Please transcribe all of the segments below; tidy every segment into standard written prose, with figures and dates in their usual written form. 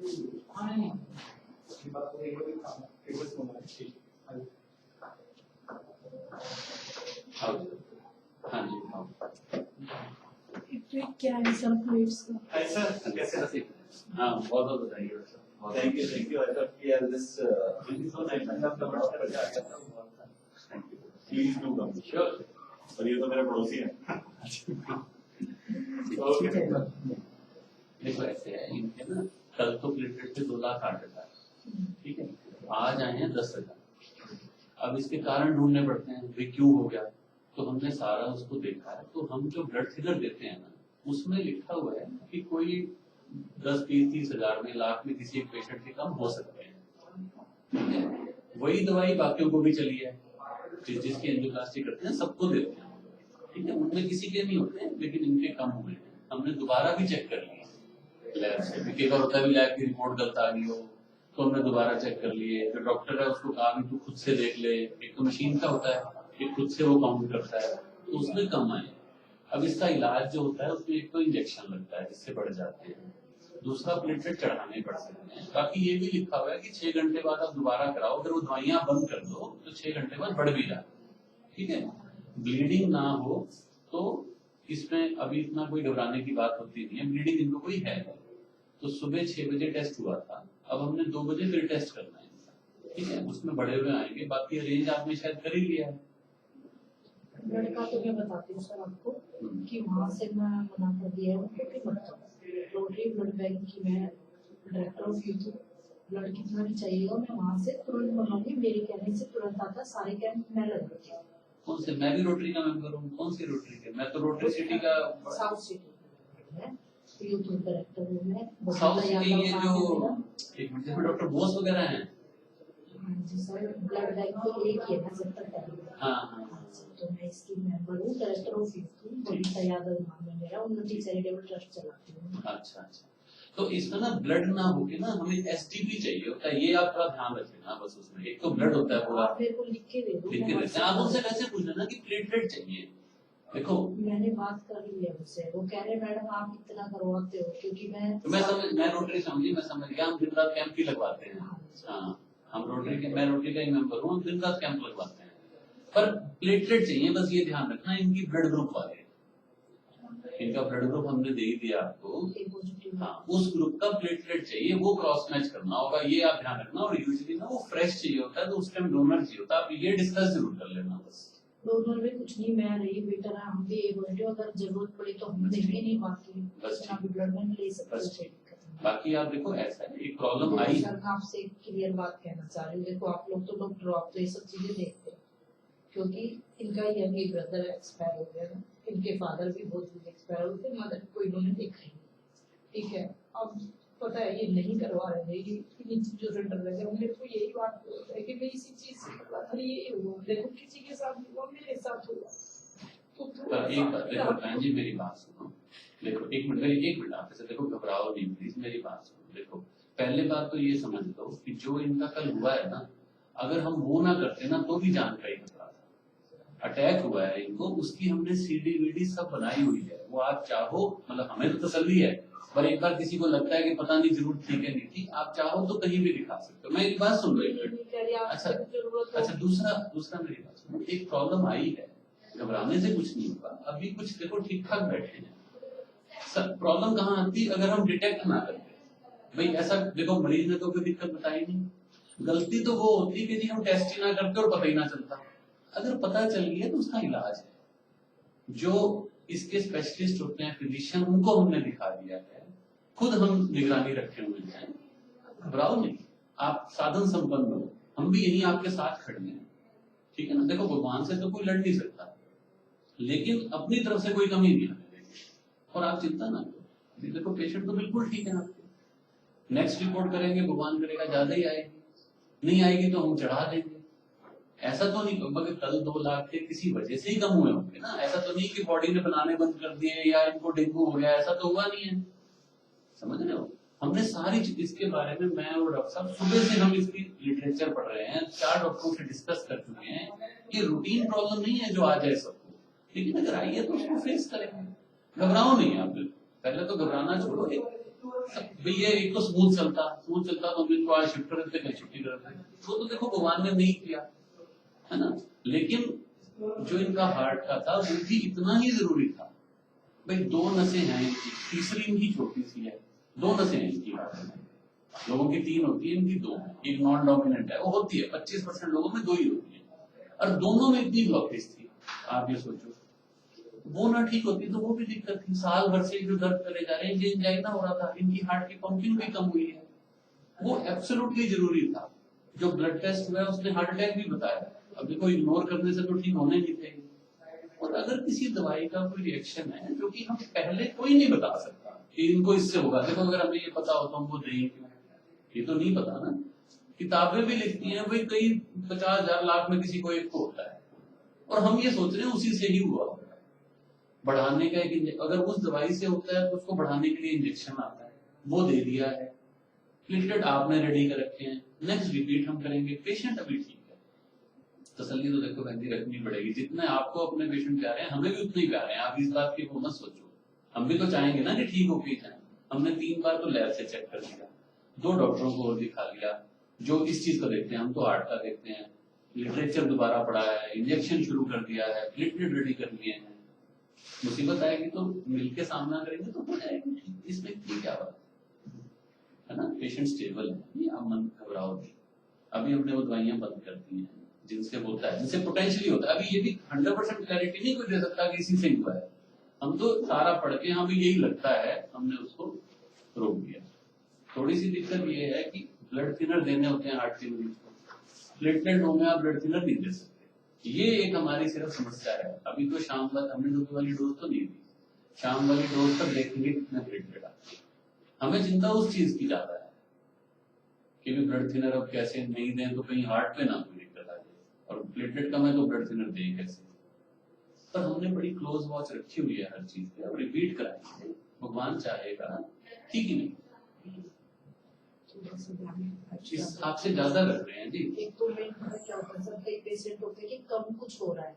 हाँ जी क्या है सर प्लेट्स का? ऐसा कैसे रसीद? हाँ बहुत बहुत बताइए sir. Thank you I thought कि यार दिस सो नाइस आपका बड़ा मजा आ गया thank you. Please do come sure. और ये तो मेरा पड़ोसी है देखो ऐसे है इनके ना, कल तो प्लेटलेट से 2 लाख 8,000, ठीक है, आज आए हैं 10,000। अब इसके कारण ढूंढने पड़ते हैं भाई क्यों हो गया। तो हमने सारा उसको देखा है, तो हम जो ब्लड थिनर देते हैं ना, उसमें लिखा हुआ है कि कोई 10, 20, 30 हजार में, लाख में किसी एक पेशेंट के कम हो सकते हैं। वही दवाई बाकियों को भी चली है, जिसकी एंजियोप्लास्टी करते हैं सबको देते हैं, ठीक है, उनमें किसी के नहीं होते हैं, लेकिन इनके कम हुए हैं। हमने दोबारा भी चेक कर लिया लैब से, कई बार होता है भी लैब की रिपोर्ट गलत आ गई हो, तो हमने दोबारा चेक कर लिए। जो डॉक्टर है उसको कहा भी तू खुद से देख ले, एक तो मशीन का होता है कि खुद से वो काउंट करता है, तो उसमें कम आए। अब इसका इलाज जो होता है उसमें एक तो इंजेक्शन लगता है जिससे बढ़ जाते हैं, दूसरा प्लेटलेट चढ़ाने पड़ सकते हैं। बाकी ये भी लिखा हुआ है कि 6 घंटे बाद आप दोबारा कराओ, अगर वो दवाइयां बंद कर दो तो 6 घंटे बाद बढ़ भी जाए, ठीक है। ब्लीडिंग ना हो तो इसमें अभी इतना कोई घबराने की बात होती नहीं है, ब्लीडिंग इनको कोई है नहीं। तो सुबह 6 बजे टेस्ट हुआ था, अब हमने 2 बजे फिर टेस्ट करना है, ठीक है, उसमें बढ़े हुए आएंगे। बाकी रेंज आपने शायद कर ही लिया है। ब्लड का तो मैं बताती हूँ सर आपको कि वहाँ से मैं मना कर दिया है क्योंकि मतलब रोटरी ब्लड बैंक की मैं डायरेक्टर ऑफ यूथ हूँ। ब्लड कितना भी चाहिएगा मैं वहाँ से तुरंत मंगाऊंगी, मेरे कहने से तुरंत आता, सारे कैंप मैं लगाती हूँ। कौन से? मैं भी रोटरी का मेंबर हूँ। कौन सी रोटरी के? मैं तो रोटरी सिटी का साउथ सिटी है, यूथ डायरेक्टर हूँ मैं। साउथ सिटी ये जो एक मिनट में डॉक्टर बोस वगैरह हैं। हाँ जी सर, ब्लड बैंक तो एक ही है ना 70 का। हाँ हाँ, तो मैं इसकी मेंबर हूँ, डायरेक्टर ऑफ यूथ हूँ, बबीता यादव नाम है मेरा, उन्नति चैरिटेबल ट्रस्ट चलाती हूँ। अच्छा अच्छा। तो इसमें ना ब्लड ना होके ना हमें एसटीपी चाहिए होता है, ये आप थोड़ा ध्यान रखना बस। उसमें एक तो ब्लड होता है पूरा, आप मेरे को लिख के दे दो, लिख के देते हैं। आप उनसे वैसे पूछ लेना कि प्लेटलेट चाहिए। देखो मैंने बात कर ली है उनसे, वो कह रहे मैडम आप इतना करवाते हो, क्योंकि मैं रोटरी समझी, मैं समझ गया। हम दिन रात कैंप ही लगवाते हैं। हाँ, हम रोटरी के, मैं रोटरी का ही मेंबर हूँ, हम दिन रात कैंप लगवाते हैं। पर प्लेटलेट चाहिए, बस ये ध्यान रखना इनकी ब्लड ग्रुप वाले, इनका ब्लड ग्रुप हमने दे ही दिया आपको। हाँ, उस ग्रुप का प्लेटलेट चाहिए, वो क्रॉस मैच करना होगा, ये आप ध्यान रखना। और यूजुअली ना वो फ्रेश चाहिए होता है, तो उस टाइम डोनर चाहिए होता है। आप ये डिस्कस जरूर कर लेना बस। डोनर में कुछ नहीं, मैं रही बेटर है, हम भी ये बोलते अगर जरूरत पड़ी तो हम देंगे, नहीं बाकी बस अभी ब्लड में ले सकते हैं। बाकी आप देखो ऐसा है, एक प्रॉब्लम आई। सर मैं आपसे एक क्लियर बात कहना चाह रही हूँ, देखो आप लोग तो डॉक्टर हो, आप तो ये सब चीजें देखते हैं, क्योंकि इनका यंग ब्रदर एक्सपायर हो गया ना, इनके फादर भी बहुत जल्दी एक्सपायर हो गए, मदर को इन्होंने देखा ही नहीं, ठीक है। अब पता है ये नहीं करवा रहे हैं, ये चीजों से डर लगे। मेरे को यही बात है कि मैं इसी चीज से अरे ये हुआ, देखो किसी के साथ हुआ, मेरे साथ हुआ तो एक बात देखो बहन जी, मेरी बात सुनो। देखो एक मिनट आप ऐसे देखो, घबराओ नहीं प्लीज, मेरी बात सुनो। देखो पहले बात तो ये समझ लो कि जो इनका कल हुआ है ना, अगर हम वो ना करते ना तो भी जान का ही खतरा था। अटैक हुआ है इनको, उसकी हमने सीडी वीडी सब बनाई हुई है। वो आप चाहो, मतलब हमें तो तसल्ली है, पर एक बार किसी को लगता है कि पता नहीं जरूरत थी कि नहीं थी, आप चाहो तो कहीं भी दिखा सकते हो। मैं एक बात सुन लो एक मिनट। अच्छा दूसरा मेरी बात सुनो। एक प्रॉब्लम आई है, घबराने से कुछ नहीं होगा। अभी कुछ देखो ठीक ठाक बैठे हैं। प्रॉब्लम कहाँ आती है? अगर हम डिटेक्ट ना करते भाई, ऐसा देखो मरीज ने तो कोई दिक्कत बताई नहीं, गलती तो वो होती कि जी हम टेस्ट ही ना करते और पता ही ना चलता। अगर पता चल गया तो उसका इलाज है। जो इसके स्पेशलिस्ट होते हैं फिजिशियन, उनको हमने दिखा दिया है, खुद हम निगरानी रखे हुए हैं। घबराओ नहीं, आप साधन संपन्न हो, हम भी यही आपके साथ खड़े हैं, ठीक है ना। देखो भगवान से तो कोई लड़ नहीं सकता, लेकिन अपनी तरफ से कोई कमी नहीं आने देंगे। और आप चिंता ना करो, देखो पेशेंट तो बिल्कुल ठीक है आपके। नेक्स्ट रिपोर्ट करेंगे, भगवान करेगा ज्यादा ही आएगी, नहीं आएगी तो हम चढ़ा देंगे। ऐसा तो नहीं कि कल 2 लाख के किसी वजह से ही कम हुए होंगे ना। ऐसा तो नहीं कि बॉडी ने बनाने बंद कर दिए या इनको डेंगू हो गया, ऐसा तो हुआ नहीं है। समझ रहे हो? हमने सारी इसके बारे में, मैं और डॉक्टर साहब सुबह से हम इसकी लिटरेचर पढ़ रहे हैं, 4 डॉक्टरों से डिस्कस कर चुके हैं। ये रूटीन प्रॉब्लम नहीं है जो आ जाए सबको, लेकिन अगर आई है तो उसको फेस करेंगे। घबराओ नहीं आप, पहले तो घबराना छोड़ो। भैया एक तो स्मूथ चलता तो हम इनको आज शिफ्ट कर देते, कल छुट्टी कर देते। वो तो देखो भगवान ने नहीं किया, है ना। लेकिन जो इनका हार्ट का था वो भी इतना ही जरूरी था। भाई 2 नसें हैं इनकी, तीसरी इनकी छोटी सी है, 2 नसें हैं इनकी हार्ट में। लोगों की 3 होती है, इनकी 2 है। एक नॉन डोमिनेंट है, वो होती है 25% लोगों में 2 ही होती है, और दोनों में इतनी ब्लॉकेज थी। आप ये सोचो, वो ना ठीक होती तो वो भी दिक्कत थी। साल भर से जो दर्द करे जा रहे हैं, एंजाइना हो रहा था, इनकी हार्ट की पंपिंग भी कम हुई है। वो एब्सोल्युटली जरूरी था। जो ब्लड टेस्ट हुआ उसने हार्ट अटैक भी बताया। अब देखो इग्नोर करने से तो ठीक होने नहीं थे। और अगर किसी दवाई का कोई रिएक्शन है जो कि हम पहले कोई नहीं बता सकता कि इनको इससे होगा, देखो अगर हमें ये पता हो तो हमको दें क्यों, ये तो नहीं पता ना। किताबें भी लिखती हैं भाई कई 50,000 लाख में किसी को एक को होता है, और हम ये सोच रहे हैं उसी से ही हुआ। बढ़ाने का एक, अगर उस दवाई से होता है तो उसको बढ़ाने के लिए इंजेक्शन आता है, वो दे दिया है। प्लेटलेट आपने रेडी कर रखे हैं, नेक्स्ट रिपीट हम करेंगे, पेशेंट अभी ठीक है। तसल्ली तो देखो बहन जी रखनी पड़ेगी। जितने आपको अपने पेशेंट प्यारे हैं, हमें भी उतने ही प्यारे हैं। आप इस बात की मत सोचो, हम भी तो चाहेंगे ना कि ठीक हो के जाए। हमने 3 बार तो लैब से चेक कर लिया, 2 डॉक्टरों को और दिखा लिया जो इस चीज को देखते हैं। हम तो हार्ट का देखते हैं, लिटरेचर दोबारा पढ़ा है, इंजेक्शन शुरू कर दिया है, प्लेटलेट रेडी कर लिए हैं। मुसीबत आएगी तो मिलके सामना करेंगे तो हो जाएगी ठीक। इसमें इतनी क्या बात है ना। पेशेंट स्टेबल है, नहीं आप मन घबराओ नहीं। अभी हमने वो दवाइयां बंद कर दी हैं जिनसे होता है, जिनसे पोटेंशियली होता है। अभी ये भी 100% क्लैरिटी नहीं कोई दे सकता कि इसी से हुआ है। हम तो सारा पढ़ के हमें यही लगता है, हमने उसको रोक दिया। थोड़ी सी दिक्कत ये है कि ब्लड थिनर देने होते हैं हार्ट के मरीज को, प्लेटलेट लो में आप ब्लड थिनर नहीं दे सकते। ये एक हमारी सिर्फ समस्या है। अभी तो शाम तक हमने डोज वाली डोज तो नहीं दी, शाम वाली डोज तक देखेंगे कितने प्लेटलेट आते हैं। हमें चिंता उस चीज की ज्यादा है कि भी ब्लड थिनर अब कैसे नहीं दें तो कहीं हार्ट पे ना कोई दिक्कत आ जाए, और प्लेटलेट कम है तो ब्लड थिनर दें कैसे। पर हमने बड़ी क्लोज वॉच रखी हुई है हर चीज पे, और रिपीट कराएंगे भगवान चाहेगा, ठीक ही नहीं। इस आपसे ज्यादा लग रहे हैं जी। एक तो मेन क्या होता है, सब कई पेशेंट होते हैं कि कम कुछ हो रहा है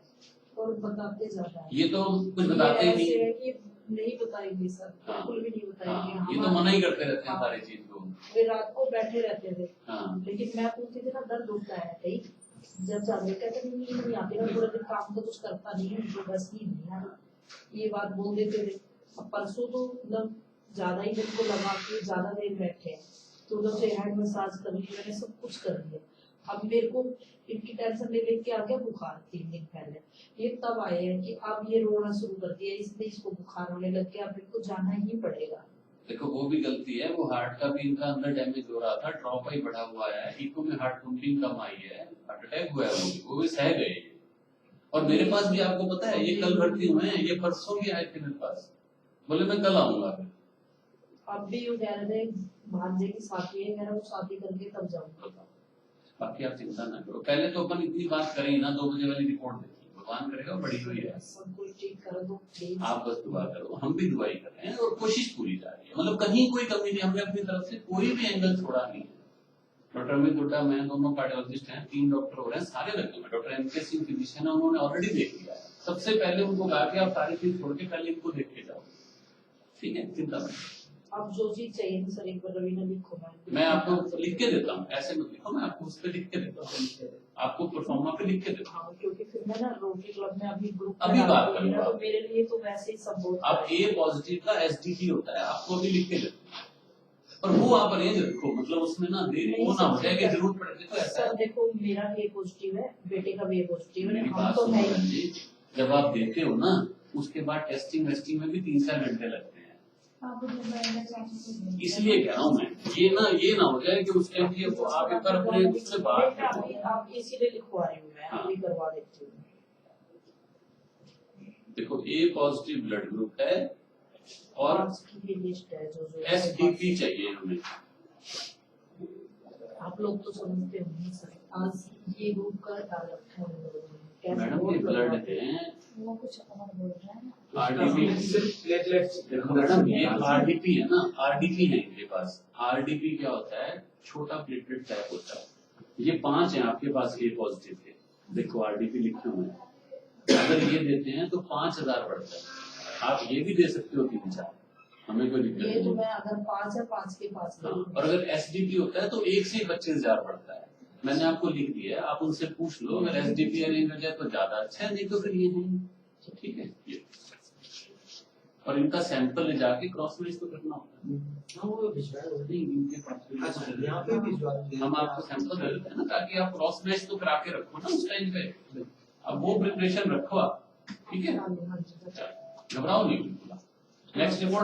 और बताते ज्यादा है। ये तो कुछ बताते ही नहीं है कि नहीं बताएंगे सर, बिल्कुल भी नहीं बताएंगे। ये तो मना ही करते रहते हैं सारी चीज को। वे रात को बैठे रहते थे, लेकिन मैं पूछती थी ना दर्द होता है कहीं, जब जाने कहते नहीं आते ना, पूरा दिन काम तो कुछ करता नहीं है, उनको बस ही नहीं है, ये बात बोल देते थे। अब परसों तो मतलब ज्यादा ही मेरे को लगा कि ज्यादा देर बैठे, तो उधर से हैंड मसाज कर ली, मैंने सब कुछ कर लिया। अब मेरे को इनकी टेंशन ले लेके आ गया बुखार 3 दिन पहले। ये तब आए हैं कि अब ये रोना शुरू कर दिया, इसलिए इसको बुखार होने लग गया, अब इनको जाना ही पड़ेगा। देखो वो भी गलती है, वो हार्ट का भी इनका अंदर डैमेज हो रहा था, ड्रॉप ही बढ़ा हुआ है, इको में हार्ट पंपिंग कम आई है, हार्ट अटैक हुआ है, वो भी सह गए। और मेरे पास भी आपको पता है ये कल भर्ती हुए हैं, ये परसों भी आए थे मेरे पास, बोले मैं कल आऊंगा। अब भी ये कह रहे थे भांजे की शादी है, मेरा वो शादी करके तब जाऊंगा। बाकी आप चिंता ना करो, पहले तो अपन इतनी बात करें ना, 2 बजे वाली रिपोर्ट देखी, भगवान करेगा बड़ी हुई है, सब कुछ ठीक कर दो आप बस दुआ करो। हम भी दुआई कर रहे हैं और कोशिश पूरी जा रही है, मतलब कहीं कोई कमी नहीं, हमने अपनी तरफ से कोई भी एंगल छोड़ा नहीं है। डॉक्टर अमित हुड्डा, मैं दोनों कार्डियोलॉजिस्ट हैं, 3 डॉक्टर हो रहे हैं, सारे लगे हुए। डॉक्टर एम के सिंह फिजिशियन है, उन्होंने ऑलरेडी देख लिया है। सबसे पहले उनको कहा कि आप सारी चीज छोड़ के पहले इनको देख के जाओ, ठीक है, चिंता मत। अब जो चीज चाहिए सर एक बार रवीना लिखो, मैं आपको लिख के देता हूँ, ऐसे मत लिखो, मैं आपको उस पर लिख के देता हूँ, आपको परफॉर्मा पे लिख के देता हूँ। क्योंकि फिर मैं ना रोटरी क्लब में अभी ग्रुप अभी बात करूंगा, तो मेरे लिए तो वैसे ही सब बहुत। अब ए पॉजिटिव का एसडीटी होता है, आपको अभी लिख के देता हूँ, और वो आप अरेंज रखो, मतलब उसमें ना देरी वो ना हो जाए कि जरूरत पड़े। देखो ऐसा देखो मेरा ए पॉजिटिव है, बेटे का भी ए पॉजिटिव है, हम तो है ही। जब आप देते हो ना उसके बाद टेस्टिंग वेस्टिंग में भी 3-4 घंटे लगते हैं, इसलिए कह रहा हूँ मैं, ये ना हो जाए कि उस टाइम की आप एक बार अपने उससे बात करो। आप इसीलिए लिखवा रही हूँ मैं, अभी करवा देती हूँ। देखो ए पॉजिटिव ब्लड ग्रुप है और लिस्ट है जो एसडीपी चाहिए हमें। आप लोग तो समझते होंगे सर, आज ये ग्रुप का डाल रखा है मैडम, ये ब्लड है, वो कुछ और बोल रहा है आरडीपी प्लेटलेट्स। देखो मैडम, ये आरडीपी है ना, आरडीपी है इनके पास। आरडीपी क्या होता है? छोटा प्लेटलेट टाइप होता है। ये 5 है आपके पास ए पॉजिटिव के, देखो आरडीपी लिखे हुए हैं। अगर ये देते हैं तो 5000 बढ़ता है, आप ये भी दे सकते हो 3-4, हमें कोई दिक्कत ये तो नहीं। मैं अगर 5 या 5 के पास हाँ, और अगर एसडीपी होता है तो एक से ही 25,000 पड़ता है। मैंने आपको लिख दिया है, आप उनसे पूछ लो, अगर एसडीपी अरेंज हो जाए तो ज्यादा अच्छा है, नहीं तो फिर ये नहीं। ठीक है ये। और इनका सैंपल ले जाके क्रॉस मैच तो करना होता है। हाँ वो भिजवाया हुआ है। नहीं, इनके पास भी अच्छा यहाँ पे भिजवा देंगे। हम आपको सैंपल दे देते हैं ना, ताकि आप क्रॉस मैच तो करा के रखो ना उस टाइम पे। अब वो प्रिपरेशन रखो आप, ठीक है, हाँ जी, हाँ जी, घबराओ नहीं बिल्कुल। Next report